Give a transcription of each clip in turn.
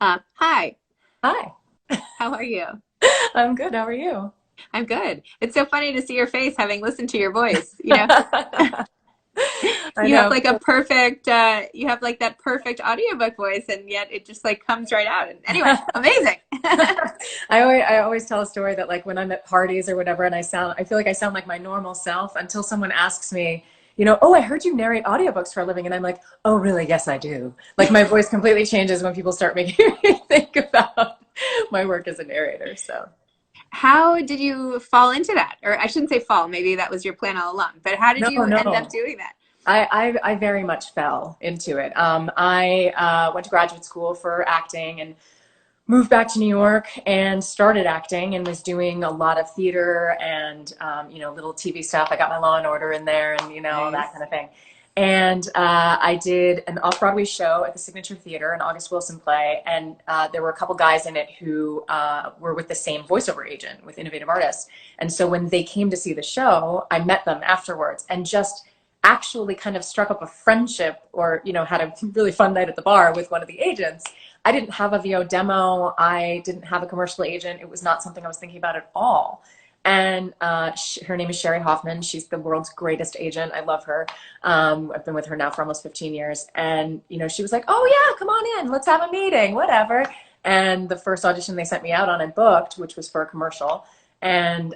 Hi, Hi, how are you? I'm good. How are you? I'm good. It's so funny to see your face having listened to your voice. I You have know. like you have like that perfect audiobook voice, and yet it just like comes right out. And anyway, amazing. I always tell a story that like when I'm at parties or whatever, and I feel like I sound like my normal self until someone asks me, oh, I heard you narrate audiobooks for a living, and I'm like, oh, really? Yes, I do. Like my voice completely changes when people start making me think about my work as a narrator. So. How did you fall into that? Or I shouldn't say fall, maybe that was your plan all along, but how did No, you end up no. doing that? I very much fell into it. I went to graduate school for acting and moved back to New York and started acting and was doing a lot of theater and little TV stuff. I got my Law and Order in there and that Nice. kind of thing. And I did an off-Broadway show at the Signature Theater, an August Wilson play, and there were a couple guys in it who were with the same voiceover agent with Innovative Artists. And so when they came to see the show, I met them afterwards and just actually kind of struck up a friendship or had a really fun night at the bar with one of the agents. I didn't have a VO demo. I didn't have a commercial agent. It was not something I was thinking about at all. And her name is Sherry Hoffman. She's the world's greatest agent. I love her. I've been with her now for almost 15 years. And, she was like, oh, yeah, come on in. Let's have a meeting, whatever. And the first audition they sent me out on, I booked, which was for a commercial. And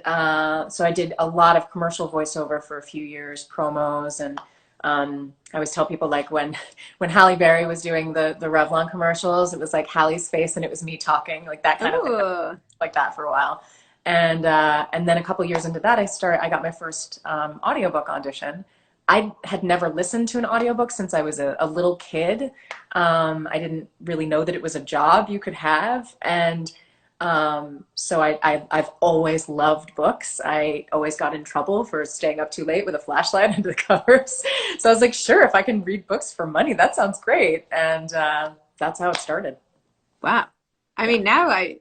so I did a lot of commercial voiceover for a few years, promos, and I always tell people like when Halle Berry was doing the Revlon commercials, it was like Halle's face and it was me talking, like that kind of thing, Ooh. like that for a while. And then a couple years into that, I got my first audiobook audition. I had never listened to an audiobook since I was a little kid. I didn't really know that it was a job you could have. And so I've always loved books. I always got in trouble for staying up too late with a flashlight under the covers. So I was like, sure, if I can read books for money, that sounds great. And that's how it started. Wow. I Yeah. mean,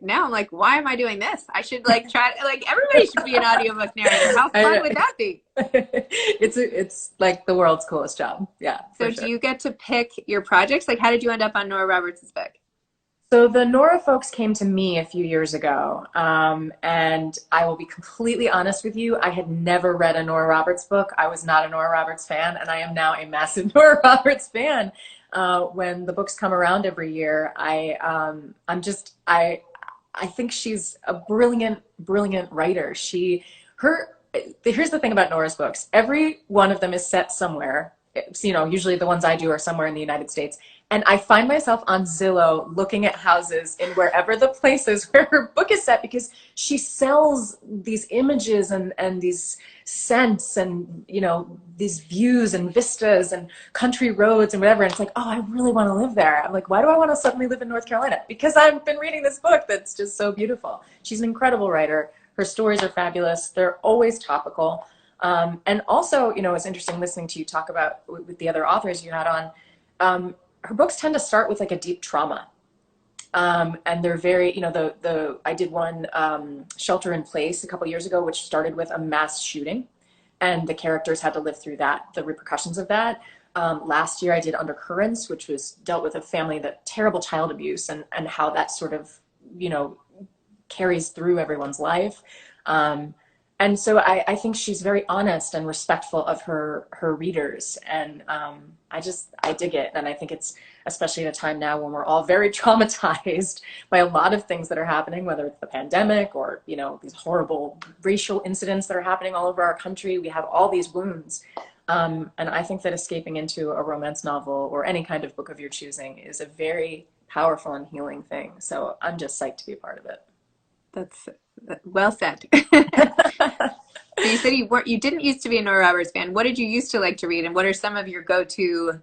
now I'm like, why am I doing this? I should like try like everybody should be an audiobook narrator. How I fun know. would that be? It's like the world's coolest job. Yeah, for So do sure. you get to pick your projects? Like how did you end up on Nora Roberts' book? So the Nora folks came to me a few years ago, and I will be completely honest with you. I had never read a Nora Roberts book. I was not a Nora Roberts fan, and I am now a massive Nora Roberts fan. When the books come around every year, I think she's a brilliant, brilliant writer. Here's the thing about Nora's books. Every one of them is set somewhere. So, usually the ones I do are somewhere in the United States. And I find myself on Zillow looking at houses in wherever the place is where her book is set because she sells these images and these scents and, these views and vistas and country roads and whatever. And it's like, oh, I really want to live there. I'm like, why do I want to suddenly live in North Carolina? Because I've been reading this book that's just so beautiful. She's an incredible writer. Her stories are fabulous. They're always topical. And also, it's interesting listening to you talk about with the other authors you had on. Her books tend to start with like a deep trauma. And they're very, I did one Shelter in Place a couple years ago, which started with a mass shooting, and the characters had to live through that, the repercussions of that. Last year, I did Undercurrents, which was dealt with a family that terrible child abuse and how that sort of, you know, carries through everyone's life. And so I think she's very honest and respectful of her readers, and I dig it, and I think it's especially at a time now when we're all very traumatized by a lot of things that are happening, whether it's the pandemic or these horrible racial incidents that are happening all over our country. We have all these wounds, and I think that escaping into a romance novel or any kind of book of your choosing is a very powerful and healing thing. So I'm just psyched to be a part of it. That's well said. So you said you didn't used to be a Nora Roberts fan. What did you used to like to read, and what are some of your go-to,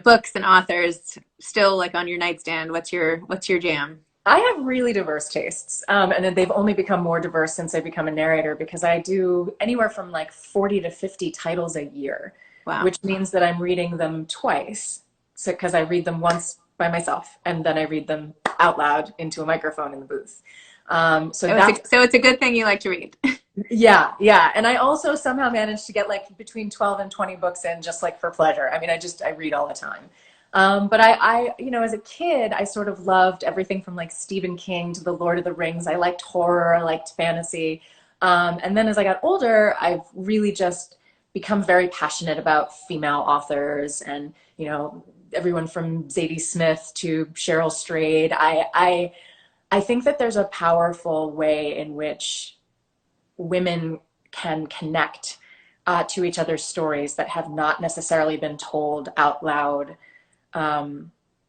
books and authors still like on your nightstand? What's your jam? I have really diverse tastes, and then they've only become more diverse since I become a narrator because I do anywhere from like 40 to 50 titles a year, Wow. which means that I'm reading them twice. So because I read them once by myself and then I read them out loud into a microphone in the booth. So So that's it's a good thing you like to read. yeah, yeah. And I also somehow managed to get like between 12 and 20 books in just like for pleasure. I mean, I read all the time. But you know, as a kid, I sort of loved everything from like Stephen King to the Lord of the Rings. I liked horror, I liked fantasy. And then as I got older, I've really just become very passionate about female authors and, you know, everyone from Zadie Smith to Cheryl Strayed. I think that there's a powerful way in which women can connect to each other's stories that have not necessarily been told out loud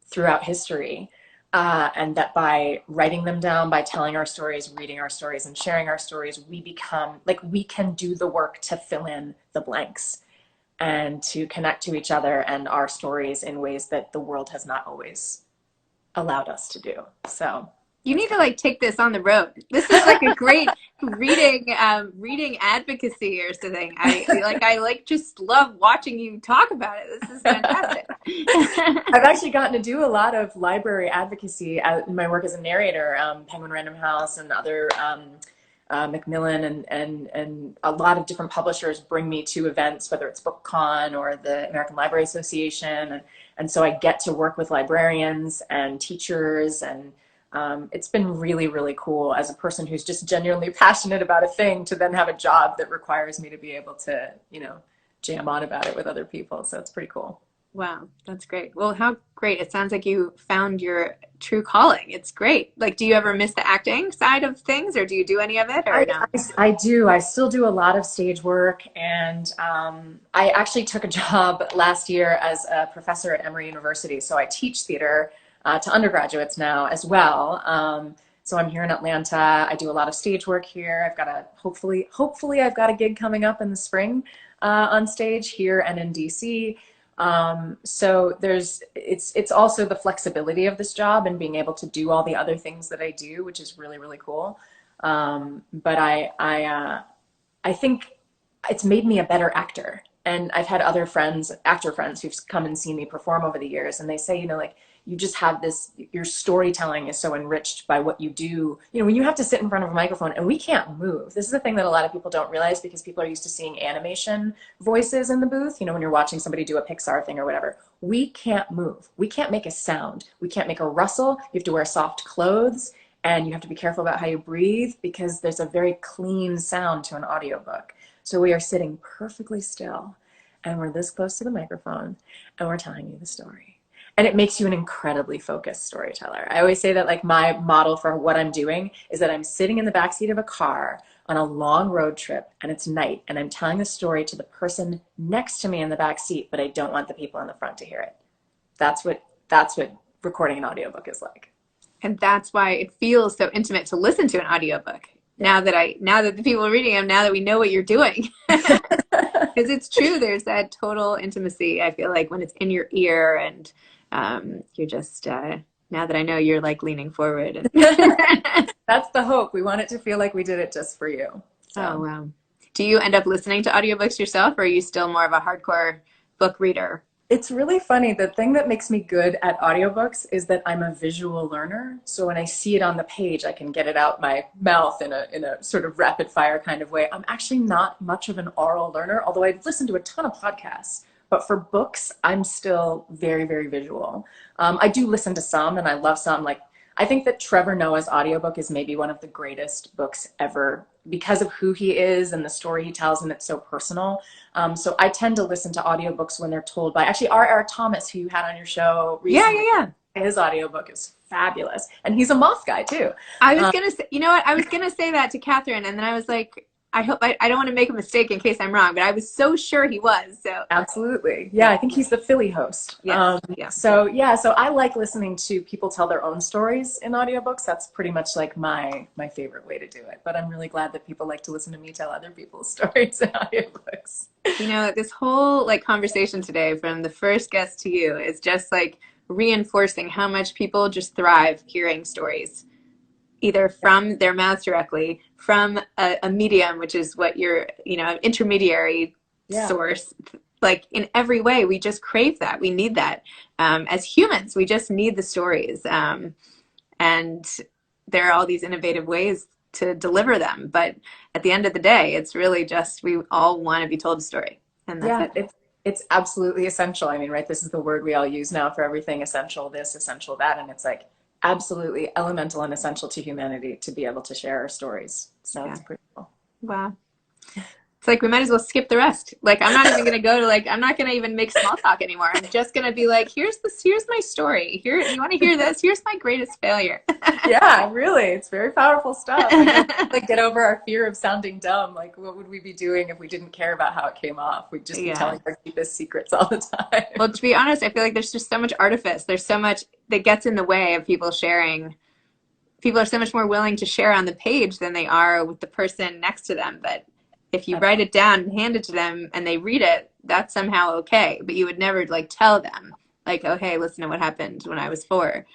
throughout history. And that by writing them down, by telling our stories, reading our stories, and sharing our stories, we become like we can do the work to fill in the blanks and to connect to each other and our stories in ways that the world has not always allowed us to do. So You need to like take this on the road. This is like a great reading advocacy or something. I like just love watching you talk about it. This is fantastic. I've actually gotten to do a lot of library advocacy in my work as a narrator, Penguin Random House and other Macmillan and a lot of different publishers bring me to events, whether it's BookCon or the American Library Association. And so I get to work with librarians and teachers, and it's been really, really cool as a person who's just genuinely passionate about a thing to then have a job that requires me to be able to, you know, jam on about it with other people. So it's pretty cool. Wow, that's great. Well, how great. It sounds like you found your true calling. It's great. Like, do you ever miss the acting side of things, or do you do any of it, or I, no? I do. I still do a lot of stage work, and I actually took a job last year as a professor at Emory University. So I teach theater to undergraduates now as well. So I'm here in Atlanta. I do a lot of stage work here. I've got hopefully I've got a gig coming up in the spring on stage here and in DC. So it's also the flexibility of this job and being able to do all the other things that I do, which is really, really cool. But I think it's made me a better actor. And I've had other friends, actor friends, who've come and seen me perform over the years, and they say, you know, like you just have this, your storytelling is so enriched by what you do. You know, when you have to sit in front of a microphone and we can't move. This is the thing that a lot of people don't realize because people are used to seeing animation voices in the booth. You know, when you're watching somebody do a Pixar thing or whatever, we can't move. We can't make a sound. We can't make a rustle. You have to wear soft clothes. And you have to be careful about how you breathe because there's a very clean sound to an audiobook. So we are sitting perfectly still and we're this close to the microphone and we're telling you the story. And it makes you an incredibly focused storyteller. I always say that like my model for what I'm doing is that I'm sitting in the backseat of a car on a long road trip and it's night and I'm telling the story to the person next to me in the back seat, but I don't want the people in the front to hear it. That's what recording an audiobook is like. And that's why it feels so intimate to listen to an audiobook. Now that the people are reading them, now that we know what you're doing. Because it's true, there's that total intimacy, I feel like, when it's in your ear and you're just, now that I know, you're like leaning forward. That's the hope. We want it to feel like we did it just for you. So. Oh, wow. Do you end up listening to audiobooks yourself, or are you still more of a hardcore book reader? It's really funny. The thing that makes me good at audiobooks is that I'm a visual learner. So when I see it on the page, I can get it out my mouth in a sort of rapid fire kind of way. I'm actually not much of an oral learner, although I listen to a ton of podcasts. But for books, I'm still very, very visual. I do listen to some and I love some. Like, I think that Trevor Noah's audiobook is maybe one of the greatest books ever because of who he is and the story he tells, and it's so personal. So I tend to listen to audiobooks when they're told by actually R. Eric Thomas, who you had on your show recently. Yeah. His audiobook is fabulous. And he's a moth guy too. I was going to say, you know what? I was going to say that to Catherine, and then I was like, I hope I don't want to make a mistake in case I'm wrong, but I was so sure he was. So absolutely. Yeah, I think he's the Philly host. Yes. So I like listening to people tell their own stories in audiobooks. That's pretty much like my favorite way to do it. But I'm really glad that people like to listen to me tell other people's stories in audiobooks. You know, this whole like conversation today from the first guest to you is just like reinforcing how much people just thrive hearing stories, either from their mouths directly, from a medium, which is what you're, you know, intermediary source. Like in every way, we just crave that. We need that. As humans, we just need the stories. And there are all these innovative ways to deliver them. But at the end of the day, it's really just we all want to be told a story. And that's it. it's absolutely essential. I mean, right, this is the word we all use now for everything: essential this, essential that. And it's like absolutely elemental and essential to humanity to be able to share our stories. So Yeah. it's pretty cool. Wow. It's like we might as well skip the rest. Like I'm not even gonna go to like I'm not gonna even make small talk anymore. I'm just gonna be like, here's my story. Here, you want to hear this? Here's my greatest failure. Yeah, really. It's very powerful stuff. I know, like, get over our fear of sounding dumb. Like, what would we be doing if we didn't care about how it came off? We'd just be Yeah. telling our deepest secrets all the time. Well, to be honest, I feel like there's just so much artifice. There's so much that gets in the way of people sharing. People are so much more willing to share on the page than they are with the person next to them. But if you write it down and hand it to them and they read it, that's somehow okay. But you would never like tell them, like, oh, hey, listen to what happened when I was 4.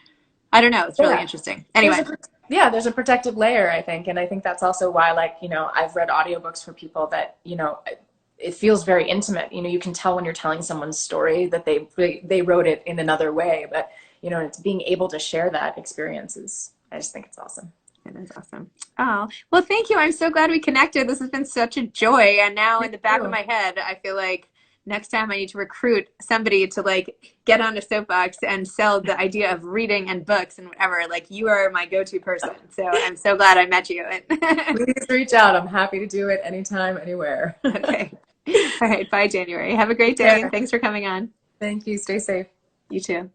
I don't know. It's really Yeah. interesting. There's Anyway, a, yeah, there's a protective layer, I think. And I think that's also why, like, I've read audiobooks for people that, it feels very intimate. You can tell when you're telling someone's story that they wrote it in another way. But, it's being able to share that experience I just think it's awesome. it is awesome. Oh, well, thank you. I'm so glad we connected. This has been such a joy. And now in Thank the back of you. my head, I feel like next time I need to recruit somebody to like get on a soapbox and sell the idea of reading and books and whatever. Like you are my go-to person. So I'm so glad I met you. Please reach out. I'm happy to do it anytime, anywhere. Okay. All right. Bye, January. Have a great day. And Care. thanks for coming on. Thank you. Stay safe. You too.